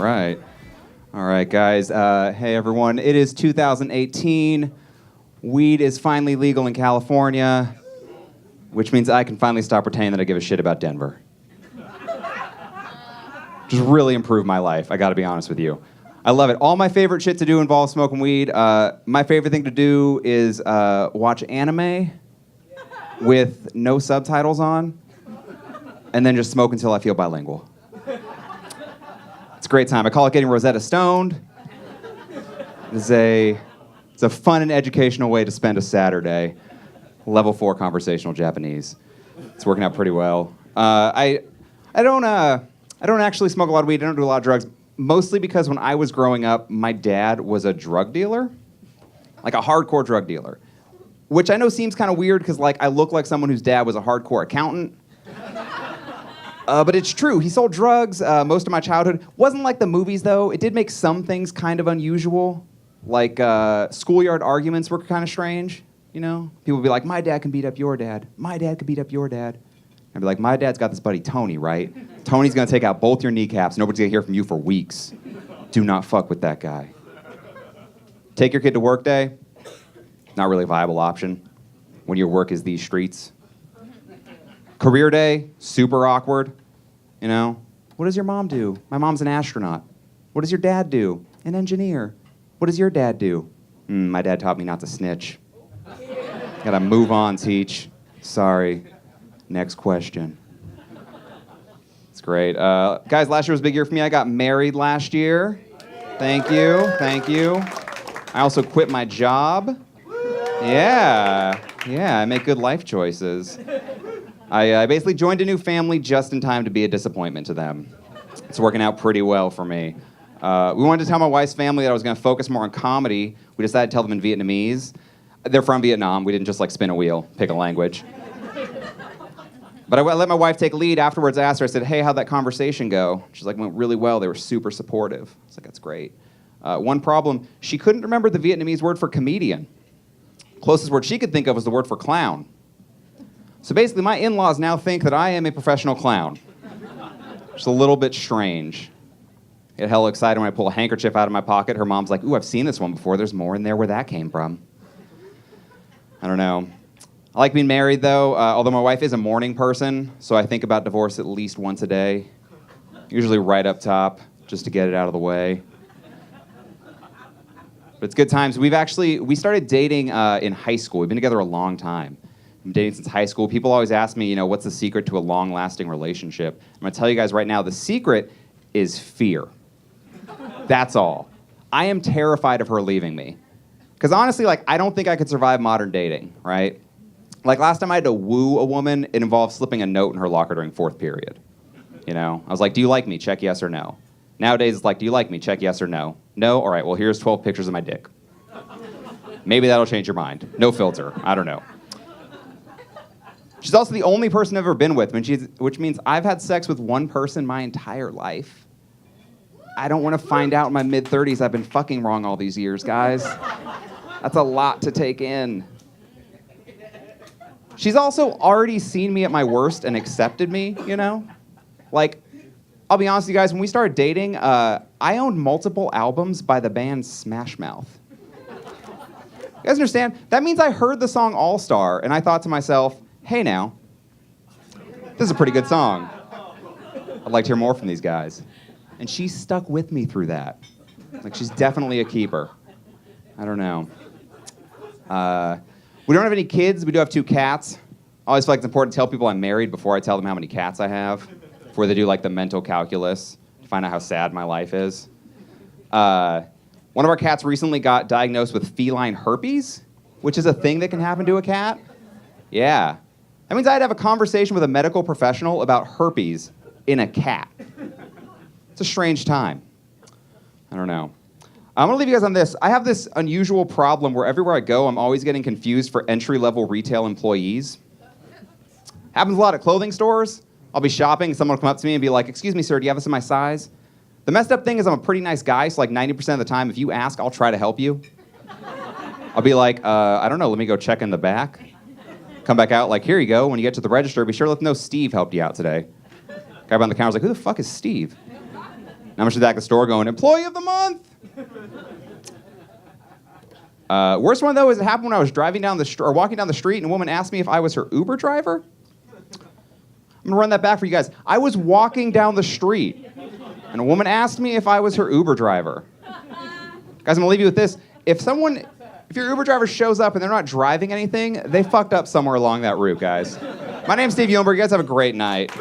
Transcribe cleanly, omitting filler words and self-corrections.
right. All right, guys. Hey, everyone. It is 2018. Weed is finally legal in California, which means I can finally stop pretending that I give a shit about Denver. Just really improved my life, I gotta be honest with you. I love it. All my favorite shit to do involves smoking weed. My favorite thing to do is watch anime with no subtitles on, and then just smoke until I feel bilingual. It's a great time. I call it getting Rosetta Stoned. It's a fun and educational way to spend a Saturday. Level 4 conversational Japanese. It's working out pretty well. I don't actually smoke a lot of weed. I don't do a lot of drugs. Mostly because when I was growing up, my dad was a drug dealer, like a hardcore drug dealer, which I know seems kind of weird because I look like someone whose dad was a hardcore accountant. But it's true. He sold drugs most of my childhood. Wasn't like the movies, though. It did make some things kind of unusual. Like schoolyard arguments were kind of strange, you know? People would be like, my dad can beat up your dad. My dad could beat up your dad. I'd be like, my dad's got this buddy Tony, right? Tony's gonna take out both your kneecaps. Nobody's gonna hear from you for weeks. Do not fuck with that guy. Take your kid to work day. Not really a viable option when your work is these streets. Career day, super awkward. You know, what does your mom do? My mom's an astronaut. What does your dad do? An engineer. What does your dad do? My dad taught me not to snitch. Gotta move on, teach. Sorry. Next question. It's great. Guys, last year was a big year for me. I got married last year. Thank you. Thank you. I also quit my job. Yeah, I make good life choices. I basically joined a new family just in time to be a disappointment to them. It's working out pretty well for me. We wanted to tell my wife's family that I was going to focus more on comedy. We decided to tell them in Vietnamese. They're from Vietnam. We didn't just spin a wheel, pick a language. But I let my wife take lead. Afterwards, I asked her, I said, hey, how'd that conversation go? She's like, went really well. They were super supportive. I was like, that's great. One problem, she couldn't remember the Vietnamese word for comedian. Closest word she could think of was the word for clown. So basically, my in-laws now think that I am a professional clown. Just a little bit strange. I get hella excited when I pull a handkerchief out of my pocket. Her mom's like, ooh, I've seen this one before. There's more in there where that came from. I don't know. I like being married, though, although my wife is a morning person, so I think about divorce at least once a day, usually right up top, just to get it out of the way. But it's good times. We started dating in high school. We've been together a long time. I've been dating since high school. People always ask me, what's the secret to a long-lasting relationship? I'm going to tell you guys right now, the secret is fear. That's all. I am terrified of her leaving me. Because honestly, I don't think I could survive modern dating, right? Last time I had to woo a woman, it involved slipping a note in her locker during fourth period. I was like, do you like me? Check yes or no. Nowadays, it's do you like me? Check yes or no. No? All right, well, here's 12 pictures of my dick. Maybe that'll change your mind. No filter. I don't know. She's also the only person I've ever been with, which means I've had sex with one person my entire life. I don't want to find out in my mid-30s I've been fucking wrong all these years, guys. That's a lot to take in. She's also already seen me at my worst and accepted me, I'll be honest with you guys, when we started dating, I owned multiple albums by the band Smash Mouth. You guys understand? That means I heard the song All Star, and I thought to myself, hey now, this is a pretty good song. I'd like to hear more from these guys. And she stuck with me through that. She's definitely a keeper. I don't know. We don't have any kids. We do have 2 cats. I always feel like it's important to tell people I'm married before I tell them how many cats I have, before they do the mental calculus to find out how sad my life is. One of our cats recently got diagnosed with feline herpes, which is a thing that can happen to a cat. Yeah. That means I had to have a conversation with a medical professional about herpes in a cat. It's a strange time. I don't know. I'm going to leave you guys on this. I have this unusual problem where everywhere I go, I'm always getting confused for entry-level retail employees. Happens a lot at clothing stores. I'll be shopping, someone will come up to me and be like, excuse me, sir, do you have this in my size? The messed up thing is I'm a pretty nice guy, so 90% of the time, if you ask, I'll try to help you. I'll be like, I don't know, let me go check in the back. Come back out, here you go. When you get to the register, be sure to let them know Steve helped you out today. Guy behind the counter's like, who the fuck is Steve? I'm just back at the store going, employee of the month. Worst one, though, is it happened when I was driving down the or walking down the street and a woman asked me if I was her Uber driver. I'm going to run that back for you guys. I was walking down the street and a woman asked me if I was her Uber driver. Guys, I'm going to leave you with this. If your Uber driver shows up and they're not driving anything, they fucked up somewhere along that route, guys. My name's Steve Eulenberg. You guys have a great night.